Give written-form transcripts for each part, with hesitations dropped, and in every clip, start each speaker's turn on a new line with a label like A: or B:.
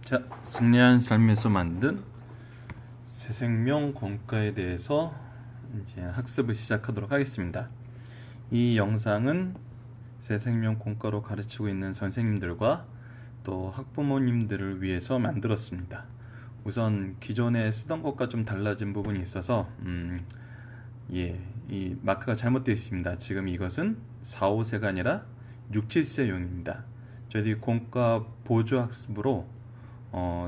A: 자, 승리한 삶에서 만든 새생명 공과에 대해서 이제 학습을 시작하도록 하겠습니다. 이 영상은 새생명 공과로 가르치고 있는 선생님들과 또 학부모님들을 위해서 만들었습니다. 우선 기존에 쓰던 것과 좀 달라진 부분이 있어서 이 마크가 잘못되어 있습니다. 지금 이것은 4, 5세가 아니라 6, 7세용입니다. 저희들이 공과 보조학습으로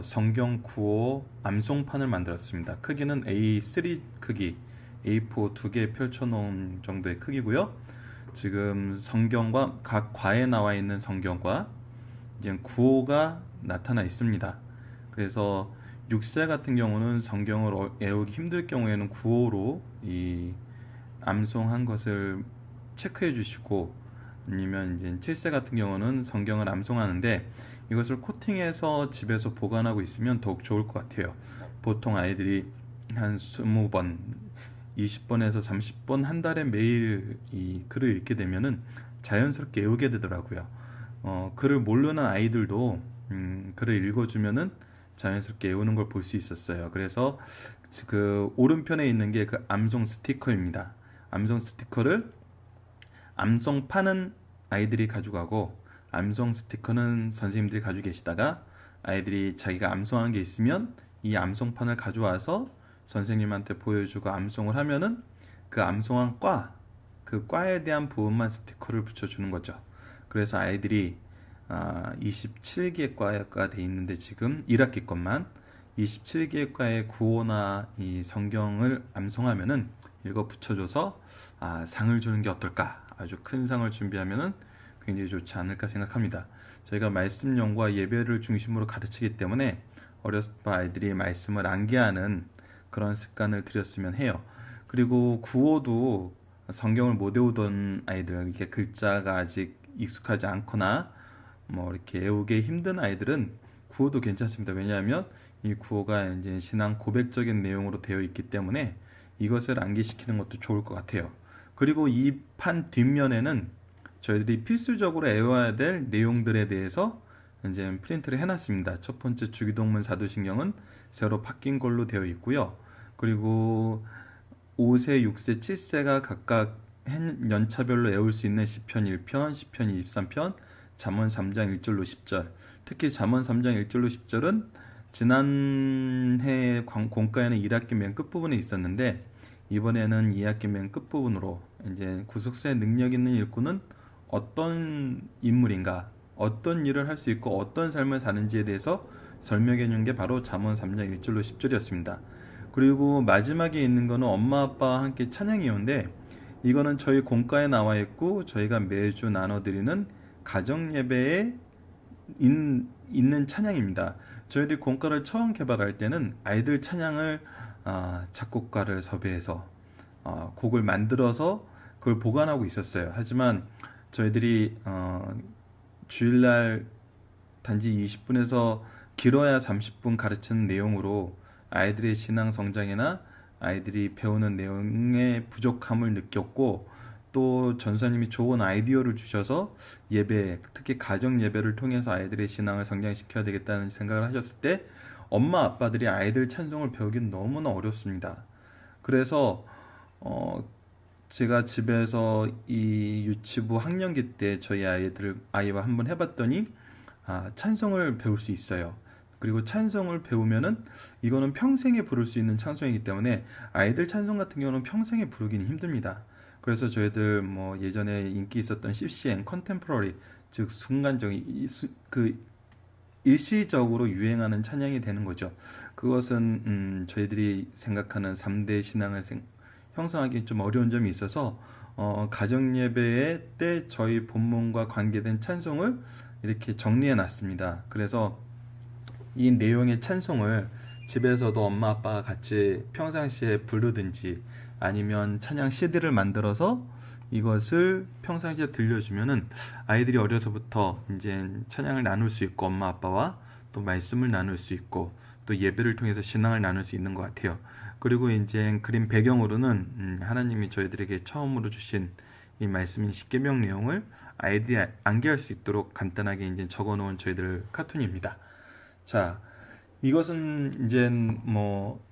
A: 성경 구호 암송판을 만들었습니다. 크기는 A3 크기, A4 두 개 펼쳐놓은 정도의 크기고요. 지금 성경과 각 과에 나와 있는 성경과 이제 구호가 나타나 있습니다. 그래서 6세 같은 경우는 성경을 외우기 힘들 경우에는 구호로 이 암송한 것을 체크해 주시고, 아니면 이제 7세 같은 경우는 성경을 암송하는데 이것을 코팅해서 집에서 보관하고 있으면 더욱 좋을 것 같아요. 보통 아이들이 한 20번, 20번에서 30번 한 달에 매일 이 글을 읽게 되면은 자연스럽게 외우게 되더라고요. 글을 모르는 아이들도 글을 읽어주면은 자연스럽게 외우는 걸 볼 수 있었어요. 그래서 그 오른편에 있는 게 그 암송 스티커입니다. 암송 스티커를 암송판은 아이들이 가져가고 암송 스티커는 선생님들이 가지고 계시다가 아이들이 자기가 암송한 게 있으면 이 암송판을 가져와서 선생님한테 보여주고 암송을 하면은 그 암송한 그 과에 대한 부분만 스티커를 붙여주는 거죠. 그래서 아이들이 27개 과가 돼 있는데 지금 1학기 것만 27개 과의 구호나 이 성경을 암송하면은 이거 붙여줘서 상을 주는 게 어떨까? 아주 큰 상을 준비하면은 굉장히 좋지 않을까 생각합니다. 저희가 말씀용과 예배를 중심으로 가르치기 때문에 어렸을 때 아이들이 말씀을 암기하는 그런 습관을 들였으면 해요. 그리고 구호도 성경을 못 외우던 아이들, 이게 글자가 아직 익숙하지 않거나 뭐 이렇게 외우기 힘든 아이들은 구호도 괜찮습니다. 왜냐하면 이 구호가 이제 신앙 고백적인 내용으로 되어 있기 때문에 이것을 암기시키는 것도 좋을 것 같아요. 그리고 이 판 뒷면에는 저희들이 필수적으로 외워야 될 내용들에 대해서 이제 프린트를 해놨습니다. 첫 번째 주기도문 사도신경은 새로 바뀐 걸로 되어 있고요. 그리고 5세, 6세, 7세가 각각 연차별로 외울 수 있는 시편 1편, 시편 23편, 잠언 3장 1절로 10절. 특히 잠언 3장 1절로 10절은 지난해 공과에는 1학기 맨 끝부분에 있었는데 이번에는 2학기 맨 끝부분으로 이제 구속사의 능력 있는 일꾼은 어떤 인물인가, 어떤 일을 할 수 있고 어떤 삶을 사는지에 대해서 설명해 준 게 바로 잠언 3장 1절로 10절이었습니다. 그리고 마지막에 있는 거는 엄마 아빠와 함께 찬양이었는데 이거는 저희 공과에 나와 있고 저희가 매주 나눠드리는 가정 예배에 있는 찬양입니다. 저희들이 공과를 처음 개발할 때는 아이들 찬양을 작곡가를 섭외해서 곡을 만들어서 그걸 보관하고 있었어요. 하지만 저희들이 주일날 단지 20분에서 길어야 30분 가르치는 내용으로 아이들의 신앙 성장이나 아이들이 배우는 내용의 부족함을 느꼈고, 또 전사님이 좋은 아이디어를 주셔서 예배, 특히 가정 예배를 통해서 아이들의 신앙을 성장시켜야 되겠다는 생각을 하셨을 때 엄마 아빠들이 아이들 찬송을 배우기는 너무나 어렵습니다. 그래서 제가 집에서 이 유치부 학년기 때 저희 아이와 한번 해봤더니 찬송을 배울 수 있어요. 그리고 찬송을 배우면은 이거는 평생에 부를 수 있는 찬송이기 때문에 아이들 찬송 같은 경우는 평생에 부르기는 힘듭니다. 그래서 저희들 뭐 예전에 인기 있었던 CCN, 컨템포러리, 즉 순간적인 그 일시적으로 유행하는 찬양이 되는 거죠. 그것은 저희들이 생각하는 3대 신앙을 형성하기 좀 어려운 점이 있어서 가정 예배 때 저희 본문과 관계된 찬송을 이렇게 정리해 놨습니다. 그래서 이 내용의 찬송을 집에서도 엄마 아빠가 같이 평상시에 부르든지 아니면 찬양 CD를 만들어서 이것을 평상시에 들려주면은 아이들이 어려서부터 이제 찬양을 나눌 수 있고 엄마 아빠와 또 말씀을 나눌 수 있고 또 예배를 통해서 신앙을 나눌 수 있는 것 같아요. 그리고 이제 그림 배경으로는 하나님이 저희들에게 처음으로 주신 이 말씀인 십계명 내용을 아이들이 암기할 수 있도록 간단하게 이제 적어놓은 저희들 카툰입니다. 자, 이것은 이제 뭐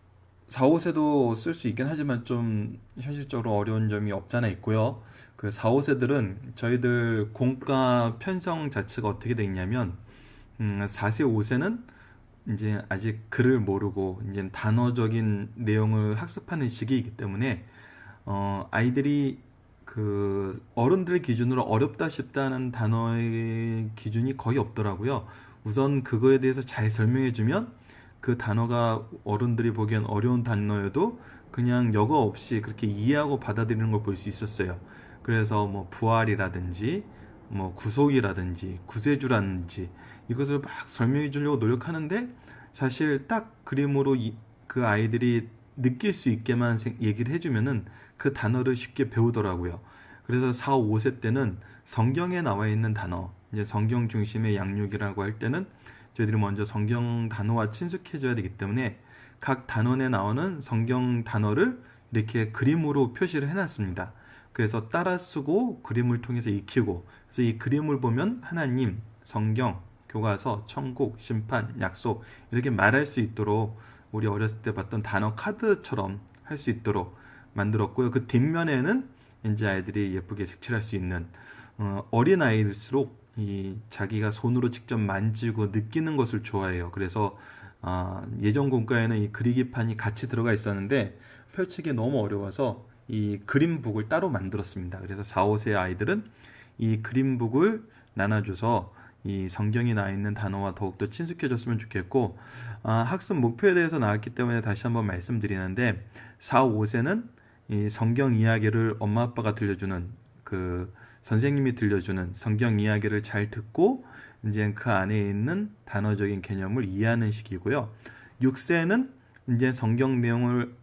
A: 4, 5세도 쓸 수 있긴 하지만 좀 현실적으로 어려운 점이 없잖아 있고요. 그 4, 5세들은 저희들 공과 편성 자체가 어떻게 되어 있냐면 4세, 5세는 이제 아직 글을 모르고 이제 단어적인 내용을 학습하는 시기이기 때문에 아이들이 그 어른들 기준으로 어렵다 싶다는 단어의 기준이 거의 없더라고요. 우선 그거에 대해서 잘 설명해 주면 그 단어가 어른들이 보기엔 어려운 단어여도 그냥 여과 없이 그렇게 이해하고 받아들이는 걸 볼 수 있었어요. 그래서 뭐 부활이라든지 뭐 구속이라든지 구세주라든지 이것을 막 설명해 주려고 노력하는데 사실 딱 그림으로 그 아이들이 느낄 수 있게만 얘기를 해주면은 그 단어를 쉽게 배우더라고요. 그래서 4, 5세 때는 성경에 나와 있는 단어, 이제 성경 중심의 양육이라고 할 때는 저희들이 먼저 성경 단어와 친숙해져야 되기 때문에 각 단원에 나오는 성경 단어를 이렇게 그림으로 표시를 해놨습니다. 그래서 따라 쓰고 그림을 통해서 익히고, 그래서 이 그림을 보면 하나님, 성경, 교과서, 천국, 심판, 약속 이렇게 말할 수 있도록 우리 어렸을 때 봤던 단어 카드처럼 할 수 있도록 만들었고요. 그 뒷면에는 이제 아이들이 예쁘게 색칠할 수 있는 어린 아이일수록 이 자기가 손으로 직접 만지고 느끼는 것을 좋아해요. 그래서 예전 공과에는 이 그리기판이 같이 들어가 있었는데 펼치기 너무 어려워서 이 그림북을 따로 만들었습니다. 그래서 4, 5세 아이들은 이 그림북을 나눠줘서 이 성경이 나와 있는 단어와 더욱더 친숙해졌으면 좋겠고, 학습 목표에 대해서 나왔기 때문에 다시 한번 말씀드리는데 4, 5세는 이 성경 이야기를 엄마 아빠가 들려주는 그 선생님이 들려주는 성경 이야기를 잘 듣고 이제 그 안에 있는 단어적인 개념을 이해하는 시기고요. 6세는 이제 성경 내용을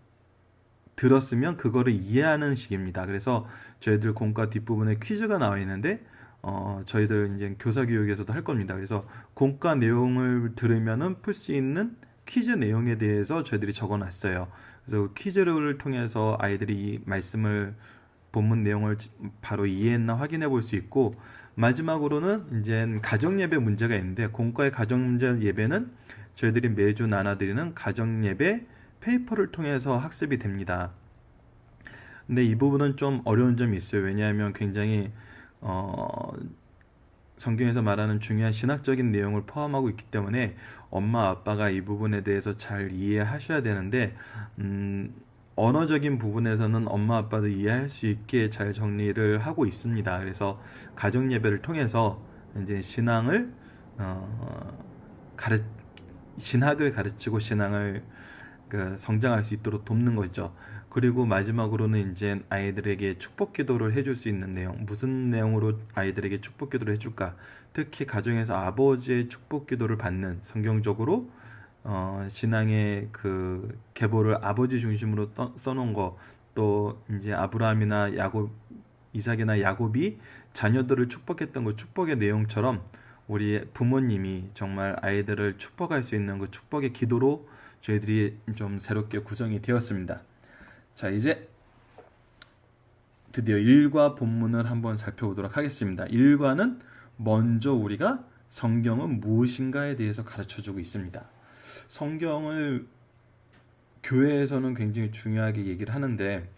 A: 들었으면 그거를 이해하는 시기입니다. 그래서 저희들 공과 뒷부분에 퀴즈가 나와 있는데 저희들 이제 교사 교육에서도 할 겁니다. 그래서 공과 내용을 들으면은 풀 수 있는 퀴즈 내용에 대해서 저희들이 적어놨어요. 그래서 그 퀴즈를 통해서 아이들이 이 말씀을 본문 내용을 바로 이해했나 확인해 볼 수 있고, 마지막으로는 이제 가정 예배 문제가 있는데 공과의 가정 문제 예배는 저희들이 매주 나눠드리는 가정 예배 페이퍼를 통해서 학습이 됩니다. 근데 이 부분은 좀 어려운 점이 있어요. 왜냐하면 굉장히 성경에서 말하는 중요한 신학적인 내용을 포함하고 있기 때문에 엄마 아빠가 이 부분에 대해서 잘 이해하셔야 되는데 언어적인 부분에서는 엄마 아빠도 이해할 수 있게 잘 정리를 하고 있습니다. 그래서 가정 예배를 통해서 이제 신앙을 신학을 가르치고 신앙을 성장할 수 있도록 돕는 거죠. 그리고 마지막으로는 이제 아이들에게 축복 기도를 해줄 수 있는 내용, 무슨 내용으로 아이들에게 축복 기도를 해줄까? 특히 가정에서 아버지의 축복 기도를 받는, 성경적으로 신앙의 그 계보를 아버지 중심으로 써놓은 거, 또 이제 아브라함이나 야곱, 이삭이나 야곱이 자녀들을 축복했던 그 축복의 내용처럼 우리 부모님이 정말 아이들을 축복할 수 있는 그 축복의 기도로 저희들이 좀 새롭게 구성이 되었습니다. 자, 이제 드디어 일과 본문을 한번 살펴보도록 하겠습니다. 일과는 먼저 우리가 성경은 무엇인가에 대해서 가르쳐주고 있습니다. 성경을 교회에서는 굉장히 중요하게 얘기를 하는데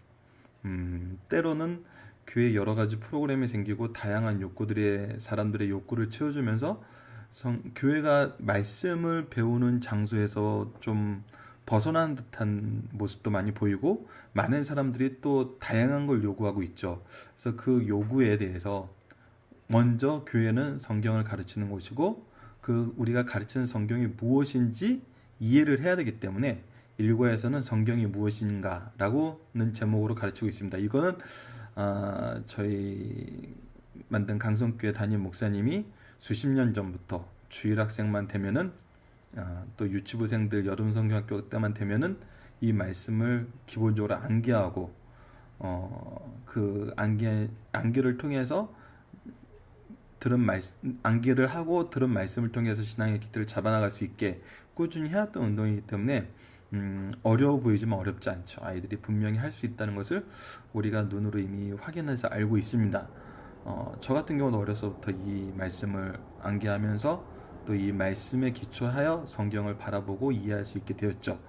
A: 때로는 교회에 여러 가지 프로그램이 생기고 다양한 욕구들의 사람들의 욕구를 채워주면서 교회가 말씀을 배우는 장소에서 좀 벗어나는 듯한 모습도 많이 보이고 많은 사람들이 또 다양한 걸 요구하고 있죠. 그래서 그 요구에 대해서 먼저 교회는 성경을 가르치는 곳이고 그 우리가 가르치는 성경이 무엇인지 이해를 해야 되기 때문에 일과에서는 성경이 무엇인가라고는 제목으로 가르치고 있습니다. 이거는 저희 만든 강성교회 담임 목사님이 수십 년 전부터 주일 학생만 되면은 또 유치부생들 여름 성경학교 때만 되면은 이 말씀을 기본적으로 암기하고 그 암기를 통해서 암기를 하고 들은 말씀을 통해서 신앙의 기틀을 잡아나갈 수 있게 꾸준히 해왔던 운동이기 때문에 어려워 보이지만 어렵지 않죠. 아이들이 분명히 할 수 있다는 것을 우리가 눈으로 이미 확인해서 알고 있습니다. 저 같은 경우는 어려서부터 이 말씀을 암기하면서 또 이 말씀에 기초하여 성경을 바라보고 이해할 수 있게 되었죠.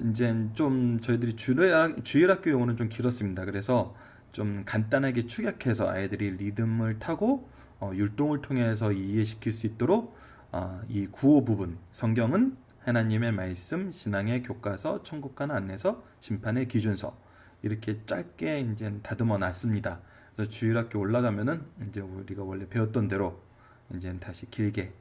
A: 이제 좀 저희들이 주일학교 용어는 좀 길었습니다. 그래서 좀 간단하게 축약해서 아이들이 리듬을 타고 율동을 통해서 이해시킬 수 있도록 이 구호 부분, 성경은 하나님의 말씀, 신앙의 교과서, 천국 가는 안내서, 심판의 기준서, 이렇게 짧게 이제 다듬어 놨습니다. 그래서 주일학교 올라가면은 이제 우리가 원래 배웠던 대로 이제 다시 길게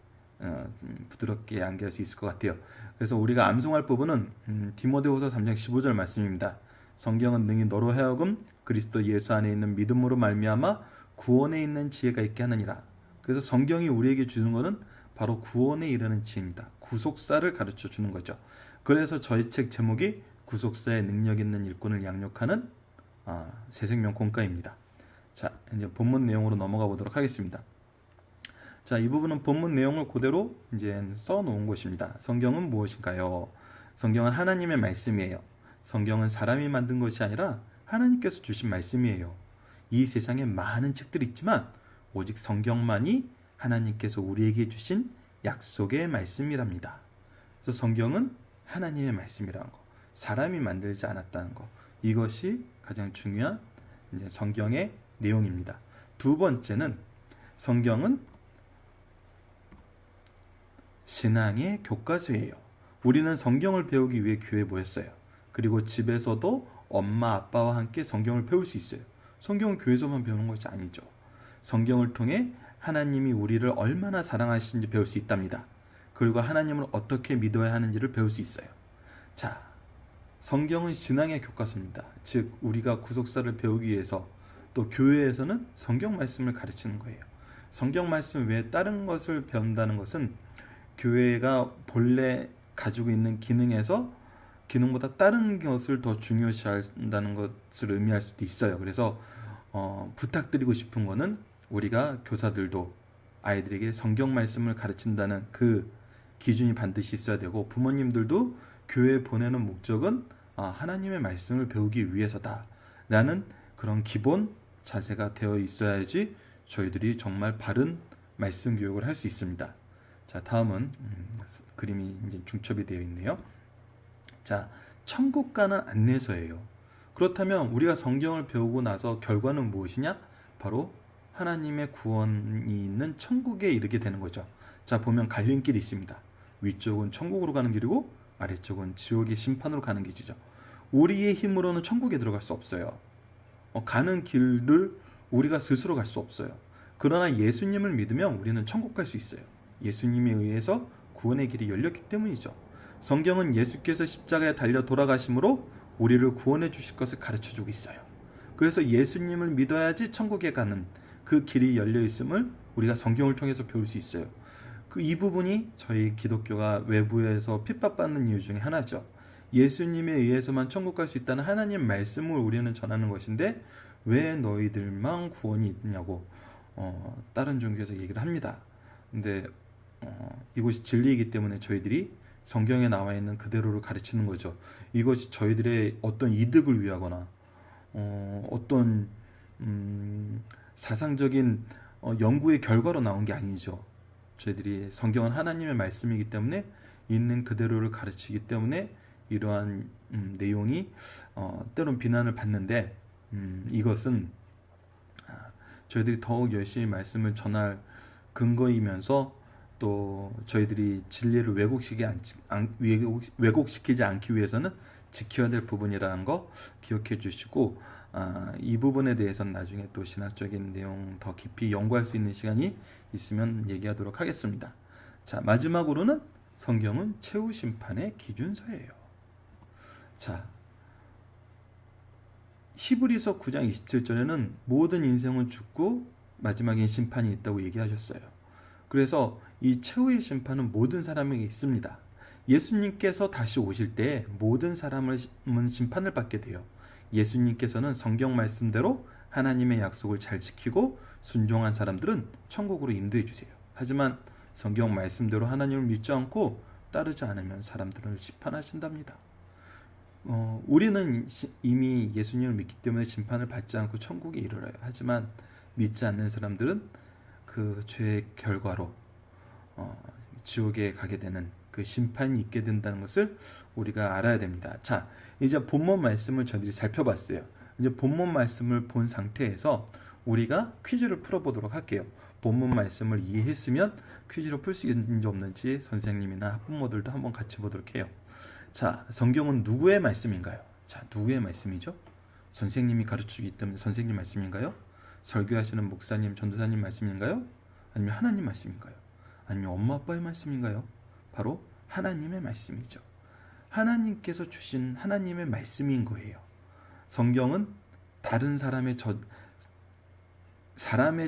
A: 부드럽게 암기할 수 있을 것 같아요. 그래서 우리가 암송할 부분은 디모데후서 3장 15절 말씀입니다. 성경은 능히 너로 하여금 그리스도 예수 안에 있는 믿음으로 말미암아 구원에 있는 지혜가 있게 하느니라. 그래서 성경이 우리에게 주는 것은 바로 구원에 이르는 지혜입니다. 구속사를 가르쳐 주는 거죠. 그래서 저희 책 제목이 구속사의 능력 있는 일꾼을 양육하는 새생명 공과입니다. 자, 이제 본문 내용으로 넘어가 보도록 하겠습니다. 자, 이 부분은 본문 내용을 그대로 이제 써놓은 것입니다. 성경은 무엇인가요? 성경은 하나님의 말씀이에요. 성경은 사람이 만든 것이 아니라 하나님께서 주신 말씀이에요. 이 세상에 많은 책들이 있지만 오직 성경만이 하나님께서 우리에게 주신 약속의 말씀이랍니다. 그래서 성경은 하나님의 말씀이라는 거, 사람이 만들지 않았다는 거, 이것이 가장 중요한 이제 성경의 내용입니다. 두 번째는 성경은 신앙의 교과서예요. 우리는 성경을 배우기 위해 교회에 모였어요. 그리고 집에서도 엄마 아빠와 함께 성경을 배울 수 있어요. 성경은 교회에서만 배우는 것이 아니죠. 성경을 통해 하나님이 우리를 얼마나 사랑하시는지 배울 수 있답니다. 그리고 하나님을 어떻게 믿어야 하는지를 배울 수 있어요. 자, 성경은 신앙의 교과서입니다. 즉 우리가 구속사를 배우기 위해서 또 교회에서는 성경 말씀을 가르치는 거예요. 성경 말씀 외에 다른 것을 배운다는 것은 교회가 본래 가지고 있는 기능보다 다른 것을 더 중요시한다는 것을 의미할 수도 있어요. 그래서 부탁드리고 싶은 거는 우리가 교사들도 아이들에게 성경 말씀을 가르친다는 그 기준이 반드시 있어야 되고, 부모님들도 교회에 보내는 목적은 하나님의 말씀을 배우기 위해서다 라는 그런 기본 자세가 되어 있어야지 저희들이 정말 바른 말씀 교육을 할 수 있습니다. 자, 다음은 그림이 이제 중첩이 되어 있네요. 자, 천국 가는 안내서예요. 그렇다면 우리가 성경을 배우고 나서 결과는 무엇이냐? 바로 하나님의 구원이 있는 천국에 이르게 되는 거죠. 자, 보면 갈림길이 있습니다. 위쪽은 천국으로 가는 길이고 아래쪽은 지옥의 심판으로 가는 길이죠. 우리의 힘으로는 천국에 들어갈 수 없어요. 가는 길을 우리가 스스로 갈 수 없어요. 그러나 예수님을 믿으면 우리는 천국 갈 수 있어요. 예수님에 의해서 구원의 길이 열렸기 때문이죠. 성경은 예수께서 십자가에 달려 돌아가심으로 우리를 구원해 주실 것을 가르쳐주고 있어요. 그래서 예수님을 믿어야지 천국에 가는 그 길이 열려 있음을 우리가 성경을 통해서 배울 수 있어요. 이 부분이 저희 기독교가 외부에서 핍박받는 이유 중에 하나죠. 예수님에 의해서만 천국 갈 수 있다는 하나님 말씀을 우리는 전하는 것인데 왜 너희들만 구원이 있냐고 다른 종교에서 얘기를 합니다. 근데 이것이 진리이기 때문에 저희들이 성경에 나와 있는 그대로를 가르치는 거죠. 이것이 저희들의 어떤 이득을 위하거나 어떤 사상적인 연구의 결과로 나온 게 아니죠. 저희들이 성경은 하나님의 말씀이기 때문에 있는 그대로를 가르치기 때문에 이러한 내용이 때론 비난을 받는데 이것은 저희들이 더욱 열심히 말씀을 전할 근거이면서 또 저희들이 진리를 왜곡시키지 않기 위해서는 지켜야 될 부분이라는 거 기억해 주시고, 이 부분에 대해서는 나중에 또 신학적인 내용 더 깊이 연구할 수 있는 시간이 있으면 얘기하도록 하겠습니다. 자, 마지막으로는 성경은 최후 심판의 기준서예요. 자, 히브리서 9장 27절에는 모든 인생은 죽고 마지막엔 심판이 있다고 얘기하셨어요. 그래서 이 최후의 심판은 모든 사람에게 있습니다. 예수님께서 다시 오실 때 모든 사람은 심판을 받게 돼요. 예수님께서는 성경 말씀대로 하나님의 약속을 잘 지키고 순종한 사람들은 천국으로 인도해 주세요. 하지만 성경 말씀대로 하나님을 믿지 않고 따르지 않으면 사람들을 심판하신답니다. 우리는 이미 예수님을 믿기 때문에 심판을 받지 않고 천국에 이르러요. 하지만 믿지 않는 사람들은 그 죄의 결과로 지옥에 가게 되는 그 심판이 있게 된다는 것을 우리가 알아야 됩니다. 자, 이제 본문 말씀을 저희들이 살펴봤어요. 이제 본문 말씀을 본 상태에서 우리가 퀴즈를 풀어보도록 할게요. 본문 말씀을 이해했으면 퀴즈를 풀 수 있는지 없는지 선생님이나 학부모들도 한번 같이 보도록 해요. 자, 성경은 누구의 말씀인가요? 자, 누구의 말씀이죠? 선생님이 가르치기 때문에 선생님 말씀인가요? 설교하시는 목사님, 전도사님 말씀인가요? 아니면 하나님 말씀인가요? 아니면 엄마 아빠의 말씀인가요? 바로 하나님의 말씀이죠. 하나님께서 주신 하나님의 말씀인 거예요. 성경은 다른 사람의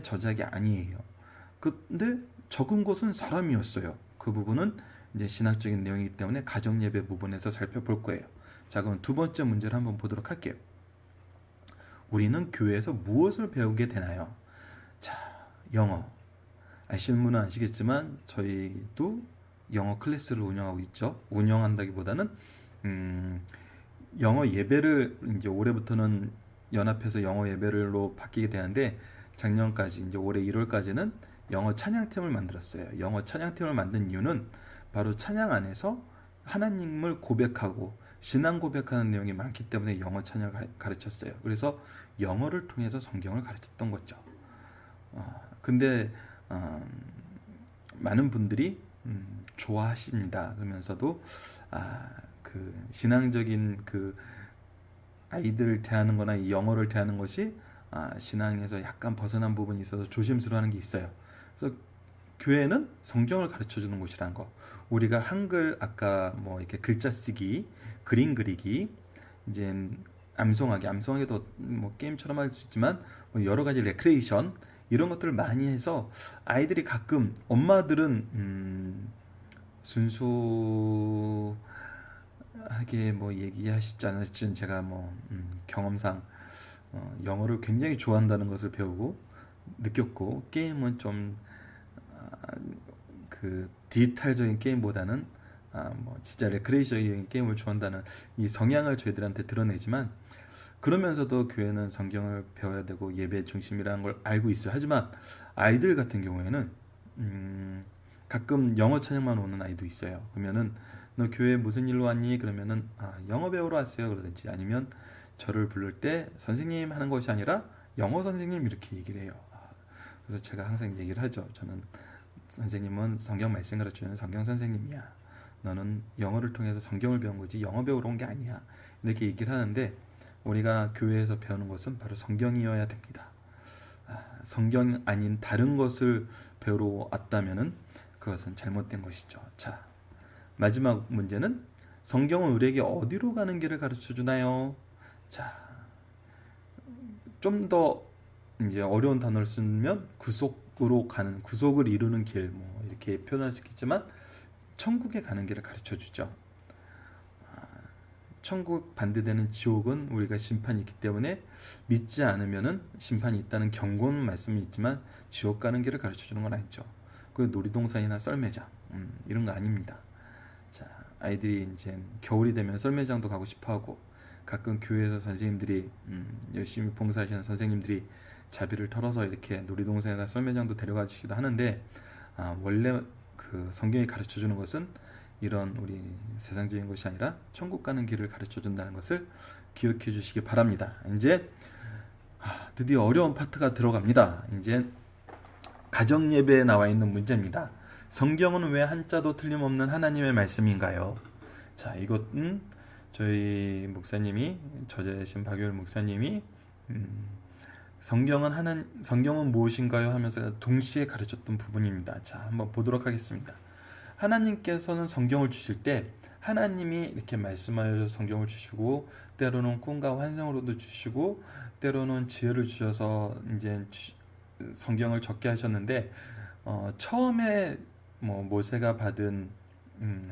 A: 저작이 아니에요. 근데 적은 것은 사람이었어요. 그 부분은 이제 신학적인 내용이기 때문에 가정예배 부분에서 살펴볼 거예요. 자, 그럼 두 번째 문제를 한번 보도록 할게요. 우리는 교회에서 무엇을 배우게 되나요? 자, 영어. 아시는 분은 아시겠지만 저희도 영어 클래스를 운영하고 있죠. 운영한다기보다는 영어 예배를 이제 올해부터는 연합해서 영어 예배로 바뀌게 되는데 작년까지 이제 올해 1월까지는 영어 찬양팀을 만들었어요. 영어 찬양팀을 만든 이유는 바로 찬양 안에서 하나님을 고백하고 신앙 고백하는 내용이 많기 때문에 영어 찬양을 가르쳤어요. 그래서 영어를 통해서 성경을 가르쳤던 거죠. 근데 많은 분들이 좋아하십니다. 그러면서도 그 신앙적인 그 아이들을 대하는 거나 이 영어를 대하는 것이 신앙에서 약간 벗어난 부분이 있어서 조심스러워하는 게 있어요. 그래서 교회는 성경을 가르쳐 주는 곳이라는 거. 우리가 한글 아까 뭐 이렇게 글자 쓰기, 그림 그리기, 이제 암송하기도 뭐 게임처럼 할 수 있지만 뭐 여러 가지 레크레이션 이런 것들을 많이 해서 아이들이 가끔 엄마들은 순수하게 뭐 얘기하시지 않았지만 제가 뭐 경험상 영어를 굉장히 좋아한다는 것을 배우고 느꼈고 게임은 좀 그 디지털적인 게임보다는 뭐 진짜 레크레이션적인 게임을 좋아한다는 이 성향을 저희들한테 드러내지만 그러면서도 교회는 성경을 배워야 되고 예배 중심이라는 걸 알고 있어요. 하지만 아이들 같은 경우에는 가끔 영어 찬양만 오는 아이도 있어요. 그러면은 너 교회 무슨 일로 왔니? 그러면은 영어 배우러 왔어요. 그러든지 아니면 저를 부를 때 선생님 하는 것이 아니라 영어 선생님 이렇게 얘기를 해요. 그래서 제가 항상 얘기를 하죠. 저는 선생님은 성경 말씀 가르치는 성경 선생님이야. 너는 영어를 통해서 성경을 배운 거지 영어 배우러 온 게 아니야. 이렇게 얘기를 하는데 우리가 교회에서 배우는 것은 바로 성경이어야 됩니다. 성경 아닌 다른 것을 배우러 왔다면은 그것은 잘못된 것이죠. 자, 마지막 문제는 성경은 우리에게 어디로 가는 길을 가르쳐 주나요? 자, 좀 더 이제 어려운 단어를 쓰면 구속을 이루는 길, 뭐 이렇게 표현할 수 있겠지만 천국에 가는 길을 가르쳐 주죠. 천국 반대되는 지옥은 우리가 심판이 있기 때문에 믿지 않으면은 심판이 있다는 경고는 말씀이 있지만 지옥 가는 길을 가르쳐 주는 건 아니죠. 그 놀이동산이나 썰매장 이런 거 아닙니다. 자, 아이들이 이제 겨울이 되면 썰매장도 가고 싶어하고 가끔 교회에서 선생님들이 열심히 봉사하시는 선생님들이 자비를 털어서 이렇게 놀이동산이나 썰매장도 데려가 주시기도 하는데 원래 그 성경이 가르쳐 주는 것은 이런 우리 세상적인 것이 아니라 천국 가는 길을 가르쳐 준다는 것을 기억해 주시기 바랍니다. 이제 드디어 어려운 파트가 들어갑니다. 이제 가정 예배에 나와 있는 문제입니다. 성경은 왜 한자도 틀림없는 하나님의 말씀인가요? 자, 이것은 저희 목사님이 저자이신 박효일 목사님이 성경은 무엇인가요? 하면서 동시에 가르쳤던 부분입니다. 자, 한번 보도록 하겠습니다. 하나님께서는 성경을 주실 때 하나님이 이렇게 말씀하여 성경을 주시고 때로는 꿈과 환상으로도 주시고 때로는 지혜를 주셔서 이제 성경을 적게 하셨는데 처음에 모세가 받은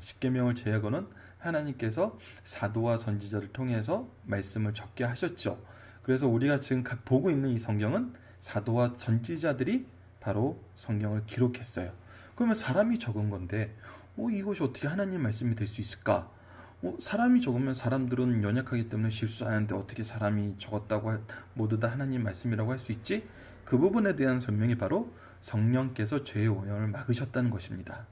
A: 십계명을 제하고는 하나님께서 사도와 선지자를 통해서 말씀을 적게 하셨죠. 그래서 우리가 지금 보고 있는 이 성경은 사도와 선지자들이 바로 성경을 기록했어요. 그러면 사람이 적은 건데 이것이 어떻게 하나님 말씀이 될 수 있을까? 사람이 적으면 사람들은 연약하기 때문에 실수하는데 어떻게 사람이 적었다고 모두 다 하나님 말씀이라고 할 수 있지? 그 부분에 대한 설명이 바로 성령께서 죄의 오염을 막으셨다는 것입니다.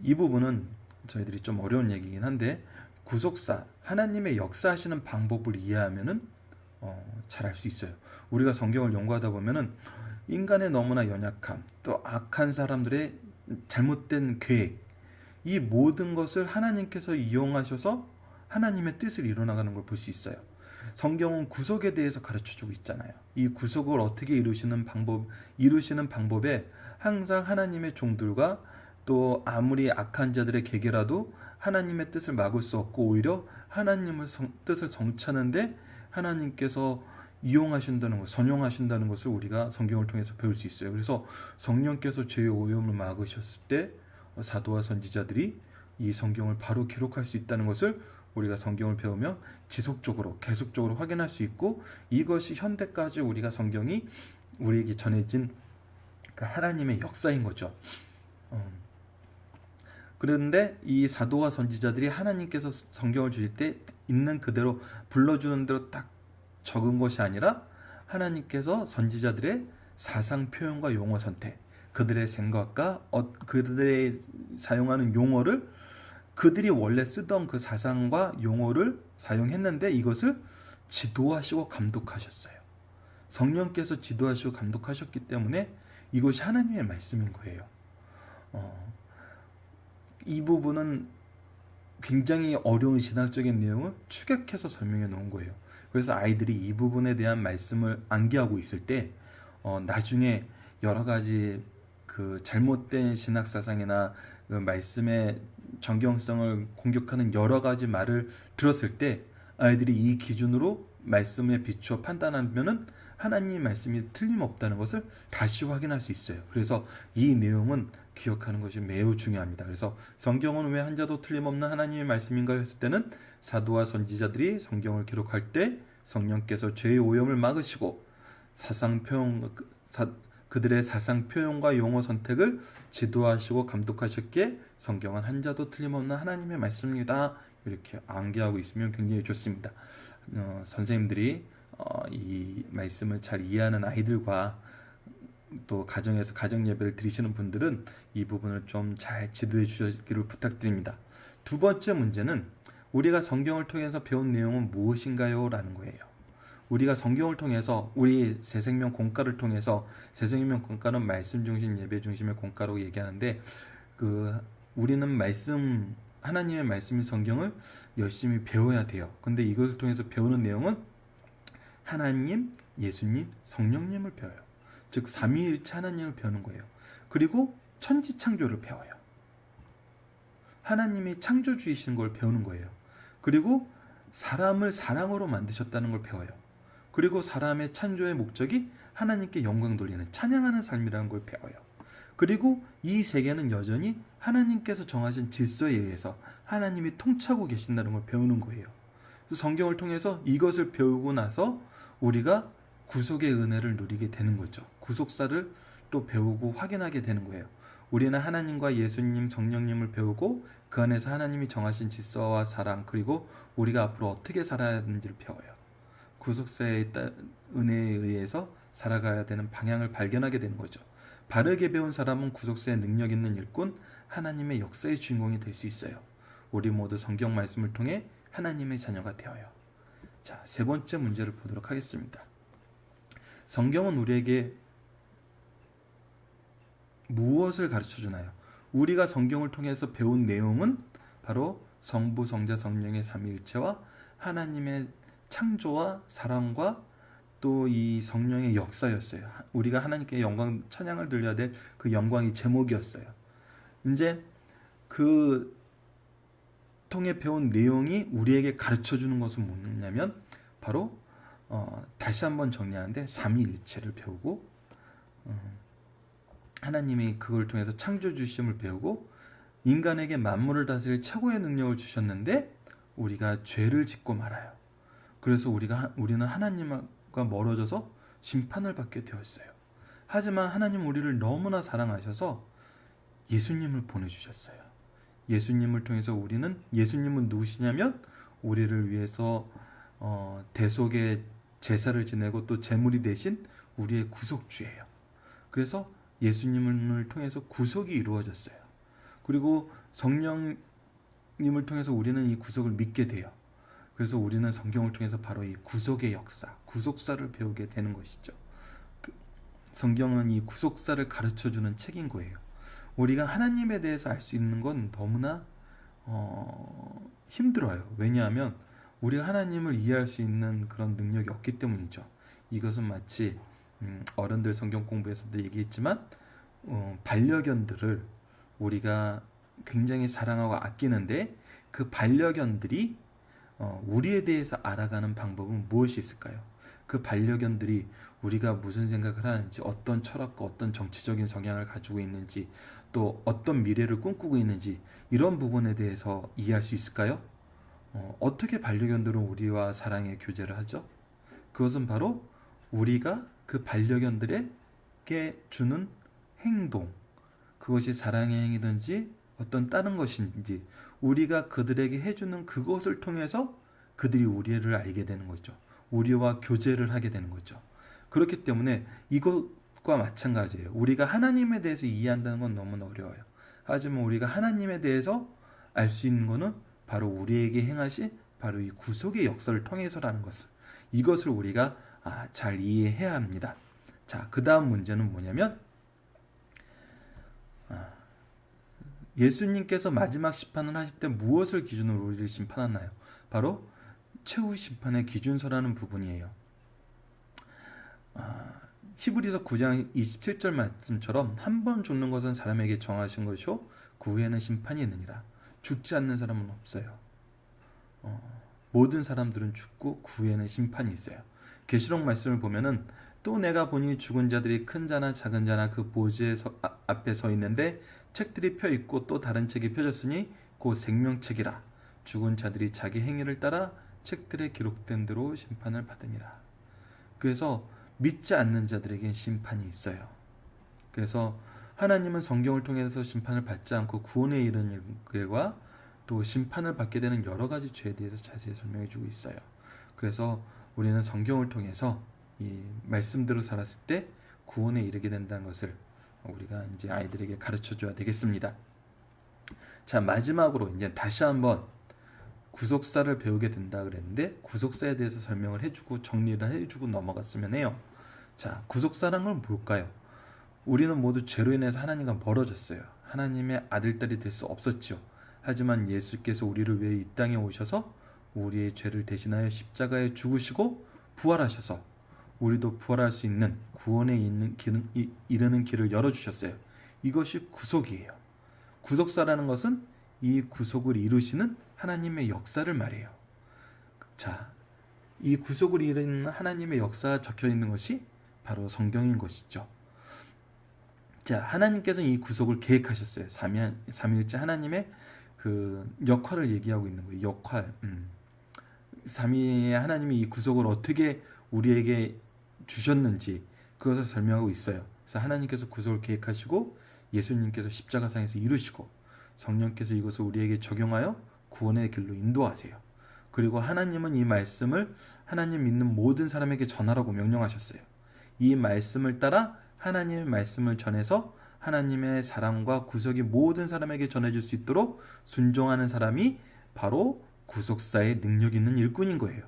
A: 이 부분은 저희들이 좀 어려운 얘기긴 한데 구속사, 하나님의 역사하시는 방법을 이해하면은 잘 알 수 있어요. 우리가 성경을 연구하다 보면은 인간의 너무나 연약함, 또 악한 사람들의 잘못된 계획, 이 모든 것을 하나님께서 이용하셔서 하나님의 뜻을 이뤄나가는 걸 볼 수 있어요. 성경은 구속에 대해서 가르쳐주고 있잖아요. 이 구속을 어떻게 이루시는 방법에 항상 하나님의 종들과 또 아무리 악한 자들의 계계라도 하나님의 뜻을 막을 수 없고 오히려 하나님의 뜻을 성취하는데 하나님께서 이용하신다는 것, 선용하신다는 것을 우리가 성경을 통해서 배울 수 있어요. 그래서 성령께서 죄의 오염을 막으셨을 때 사도와 선지자들이 이 성경을 바로 기록할 수 있다는 것을 우리가 성경을 배우며 지속적으로 계속적으로 확인할 수 있고, 이것이 현대까지 우리가 성경이 우리에게 전해진 하나님의 역사인 거죠. 그런데 이 사도와 선지자들이 하나님께서 성경을 주실 때 있는 그대로 불러주는 대로 딱 적은 것이 아니라 하나님께서 선지자들의 사상 표현과 용어 선택, 그들의 생각과 그들의 사용하는 용어를 그들이 원래 쓰던 그 사상과 용어를 사용했는데 이것을 지도하시고 감독하셨어요. 성령께서 지도하시고 감독하셨기 때문에 이것이 하나님의 말씀인 거예요. 이 부분은 굉장히 어려운 신학적인 내용을 축약해서 설명해 놓은 거예요. 그래서 아이들이 이 부분에 대한 말씀을 암기하고 있을 때 나중에 여러 가지 그 잘못된 신학 사상이나 그 말씀의 정경성을 공격하는 여러 가지 말을 들었을 때 아이들이 이 기준으로 말씀에 비추어 판단하면은 하나님 말씀이 틀림없다는 것을 다시 확인할 수 있어요. 그래서 이 내용은 기억하는 것이 매우 중요합니다. 그래서 성경은 왜 한자도 틀림없는 하나님의 말씀인가 했을 때는 사도와 선지자들이 성경을 기록할 때 성령께서 죄의 오염을 막으시고 그들의 사상 표현과 용어 선택을 지도하시고 감독하셨기에 성경은 한자도 틀림없는 하나님의 말씀입니다. 이렇게 암기하고 있으면 굉장히 좋습니다. 선생님들이 이 말씀을 잘 이해하는 아이들과 또 가정에서 가정 예배를 드리시는 분들은 이 부분을 좀 잘 지도해 주시기를 부탁드립니다. 두 번째 문제는 우리가 성경을 통해서 배운 내용은 무엇인가요? 라는 거예요. 우리가 성경을 통해서 우리 새생명 공과를 통해서, 새생명 공과는 말씀 중심 예배 중심의 공과로 얘기하는데 우리는 하나님의 말씀인 성경을 열심히 배워야 돼요. 근데 이것을 통해서 배우는 내용은 하나님, 예수님, 성령님을 배워요. 즉 삼위일체 하나님을 배우는 거예요. 그리고 천지창조를 배워요. 하나님이 창조주이신 걸 배우는 거예요. 그리고 사람을 사랑으로 만드셨다는 걸 배워요. 그리고 사람의 창조의 목적이 하나님께 영광 돌리는 찬양하는 삶이라는 걸 배워요. 그리고 이 세계는 여전히 하나님께서 정하신 질서에 의해서 하나님이 통치하고 계신다는 걸 배우는 거예요. 그래서 성경을 통해서 이것을 배우고 나서 우리가 구속의 은혜를 누리게 되는 거죠. 구속사를 또 배우고 확인하게 되는 거예요. 우리는 하나님과 예수님, 성령님을 배우고 그 안에서 하나님이 정하신 질서와 사랑, 그리고 우리가 앞으로 어떻게 살아야 하는지를 배워요. 구속사의 은혜에 의해서 살아가야 되는 방향을 발견하게 되는 거죠. 바르게 배운 사람은 구속사의 능력 있는 일꾼, 하나님의 역사의 주인공이 될 수 있어요. 우리 모두 성경 말씀을 통해 하나님의 자녀가 되어요. 자, 세 번째 문제를 보도록 하겠습니다. 성경은 우리에게 무엇을 가르쳐 주나요? 우리가 성경을 통해서 배운 내용은 바로 성부, 성자, 성령의 삼위일체와 하나님의 창조와 사랑과 또 이 성령의 역사였어요. 우리가 하나님께 영광, 찬양을 들려야 될 그 영광이 제목이었어요. 이제 그 통해 배운 내용이 우리에게 가르쳐 주는 것은 뭐냐면 바로 다시 한번 정리하는데 삼위일체를 배우고 하나님이 그걸 통해서 창조주심을 배우고 인간에게 만물을 다스릴 최고의 능력을 주셨는데 우리가 죄를 짓고 말아요. 그래서 우리는 하나님과 멀어져서 심판을 받게 되었어요. 하지만 하나님 우리를 너무나 사랑하셔서 예수님을 보내주셨어요. 예수님을 통해서 우리는 예수님은 누구시냐면 우리를 위해서 대속의 제사를 지내고 또 제물이 되신 우리의 구속주예요. 그래서 예수님을 통해서 구속이 이루어졌어요. 그리고 성령님을 통해서 우리는 이 구속을 믿게 돼요. 그래서 우리는 성경을 통해서 바로 이 구속의 역사, 구속사를 배우게 되는 것이죠. 성경은 이 구속사를 가르쳐주는 책인 거예요. 우리가 하나님에 대해서 알 수 있는 건 너무나 힘들어요. 왜냐하면 우리가 하나님을 이해할 수 있는 그런 능력이 없기 때문이죠. 이것은 마치 어른들 성경 공부에서도 얘기했지만 반려견들을 우리가 굉장히 사랑하고 아끼는데 그 반려견들이 우리에 대해서 알아가는 방법은 무엇이 있을까요? 그 반려견들이 우리가 무슨 생각을 하는지, 어떤 철학과 어떤 정치적인 성향을 가지고 있는지, 또 어떤 미래를 꿈꾸고 있는지, 이런 부분에 대해서 이해할 수 있을까요? 어떻게 반려견들은 우리와 사랑의 교제를 하죠? 그것은 바로 우리가 그 반려견들에게 주는 행동, 그것이 사랑의 행위든지 어떤 다른 것인지 우리가 그들에게 해주는 그것을 통해서 그들이 우리를 알게 되는 거죠. 우리와 교제를 하게 되는 거죠. 그렇기 때문에 이것과 마찬가지예요. 우리가 하나님에 대해서 이해한다는 건 너무나 어려워요. 하지만 우리가 하나님에 대해서 알 수 있는 것은 바로 우리에게 행하신 바로 이 구속의 역사를 통해서라는 것을, 이것을 우리가 잘 이해해야 합니다. 자, 그 다음 문제는 뭐냐면 예수님께서 마지막 심판을 하실 때 무엇을 기준으로 우리를 심판하나요? 바로 최후 심판의 기준서라는 부분이에요. 히브리서 9장 27절 말씀처럼 한 번 죽는 것은 사람에게 정하신 것이요 그 후에는 심판이 있느니라. 죽지 않는 사람은 없어요. 모든 사람들은 죽고 그 후에는 심판이 있어요. 계시록 말씀을 보면은 또 내가 보니 죽은 자들이 큰 자나 작은 자나 그 보좌 앞에 서 있는데 책들이 펴 있고 또 다른 책이 펴졌으니 곧 생명책이라. 죽은 자들이 자기 행위를 따라 책들에 기록된 대로 심판을 받으니라. 그래서 믿지 않는 자들에겐 심판이 있어요. 그래서 하나님은 성경을 통해서 심판을 받지 않고 구원에 이르는 일과 또 심판을 받게 되는 여러 가지 죄에 대해서 자세히 설명해 주고 있어요. 그래서 우리는 성경을 통해서 이 말씀대로 살았을 때 구원에 이르게 된다는 것을 우리가 이제 아이들에게 가르쳐 줘야 되겠습니다. 자, 마지막으로 이제 다시 한번 구속사를 배우게 된다 그랬는데 구속사에 대해서 설명을 해주고 정리를 해주고 넘어갔으면 해요. 자, 구속사란 건 뭘까요? 우리는 모두 죄로 인해서 하나님과 멀어졌어요. 하나님의 아들딸이 될 수 없었죠. 하지만 예수께서 우리를 위해 이 땅에 오셔서 우리의 죄를 대신하여 십자가에 죽으시고 부활하셔서 우리도 부활할 수 있는 구원에 이르는 길을 열어주셨어요. 이것이 구속이에요. 구속사라는 것은 이 구속을 이루시는 하나님의 역사를 말해요. 자, 이 구속을 이루는 하나님의 역사가 적혀 있는 것이 바로 성경인 것이죠. 자, 하나님께서는 이 구속을 계획하셨어요. 삼위일체 하나님의 그 역할을 얘기하고 있는 거예요. 역할. 삼위의 하나님이 이 구속을 어떻게 우리에게 주셨는지 그것을 설명하고 있어요. 그래서 하나님께서 구속을 계획하시고 예수님께서 십자가상에서 이루시고 성령께서 이것을 우리에게 적용하여 구원의 길로 인도하세요. 그리고 하나님은 이 말씀을 하나님 믿는 모든 사람에게 전하라고 명령하셨어요. 이 말씀을 따라 하나님의 말씀을 전해서 하나님의 사랑과 구속이 모든 사람에게 전해질 수 있도록 순종하는 사람이 바로 구속사의 능력 있는 일꾼인 거예요.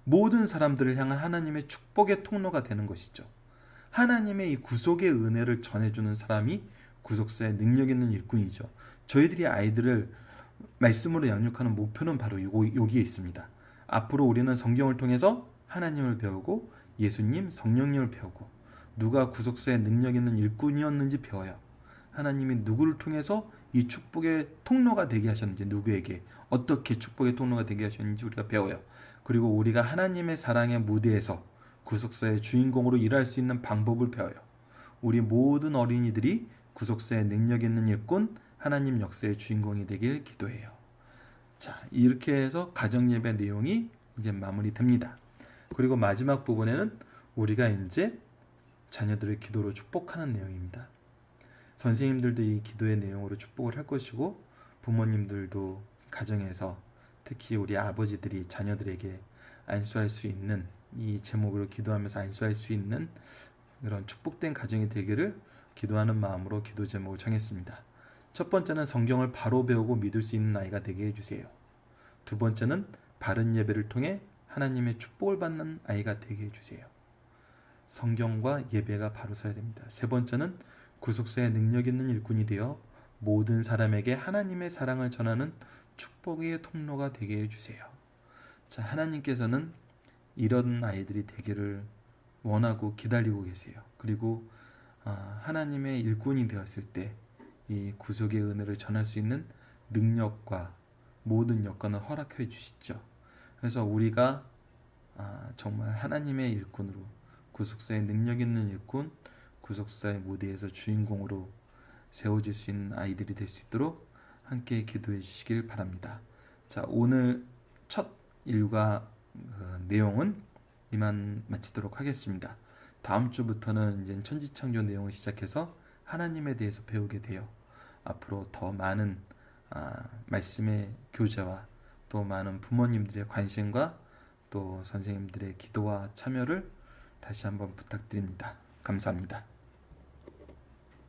A: 모든 사람들을 향한 하나님의 축복의 통로가 되는 것이죠. 하나님의 이 구속의 은혜를 전해주는 사람이 구속사의 능력 있는 일꾼이죠. 저희들이 아이들을 말씀으로 양육하는 목표는 바로 여기에 있습니다. 앞으로 우리는 성경을 통해서 하나님을 배우고 예수님, 성령님을 배우고 누가 구속사의 능력 있는 일꾼이었는지 배워요. 하나님이 누구를 통해서 이 축복의 통로가 되게 하셨는지, 누구에게 어떻게 축복의 통로가 되게 하셨는지 우리가 배워요. 그리고 우리가 하나님의 사랑의 무대에서 구속사의 주인공으로 일할 수 있는 방법을 배워요. 우리 모든 어린이들이 구속사의 능력 있는 일꾼, 하나님 역사의 주인공이 되길 기도해요. 자, 이렇게 해서 가정예배 내용이 이제 마무리됩니다. 그리고 마지막 부분에는 우리가 이제 자녀들의 기도로 축복하는 내용입니다. 선생님들도 이 기도의 내용으로 축복을 할 것이고 부모님들도 가정에서 특히 우리 아버지들이 자녀들에게 안수할 수 있는 이 제목으로 기도하면서 안수할 수 있는 그런 축복된 가정이 되기를 기도하는 마음으로 기도 제목을 정했습니다. 첫 번째는 성경을 바로 배우고 믿을 수 있는 아이가 되게 해주세요. 두 번째는 바른 예배를 통해 하나님의 축복을 받는 아이가 되게 해주세요. 성경과 예배가 바로 서야 됩니다. 세 번째는 구속사의 능력 있는 일꾼이 되어 모든 사람에게 하나님의 사랑을 전하는 축복의 통로가 되게 해주세요. 자, 하나님께서는 이런 아이들이 되기를 원하고 기다리고 계세요. 그리고 하나님의 일꾼이 되었을 때 이 구속의 은혜를 전할 수 있는 능력과 모든 여건을 허락해 주시죠. 그래서 우리가 정말 하나님의 일꾼으로 구속사의 능력 있는 일꾼, 구속사의 무대에서 주인공으로 세워질 수 있는 아이들이 될 수 있도록 함께 기도해 주시길 바랍니다. 자, 오늘 첫 일과 내용은 이만 마치도록 하겠습니다. 다음 주부터는 이제 천지창조 내용을 시작해서 하나님에 대해서 배우게 돼요. 앞으로 더 많은 말씀의 교제와 또 많은 부모님들의 관심과 또 선생님들의 기도와 참여를 다시 한번 부탁드립니다. 감사합니다.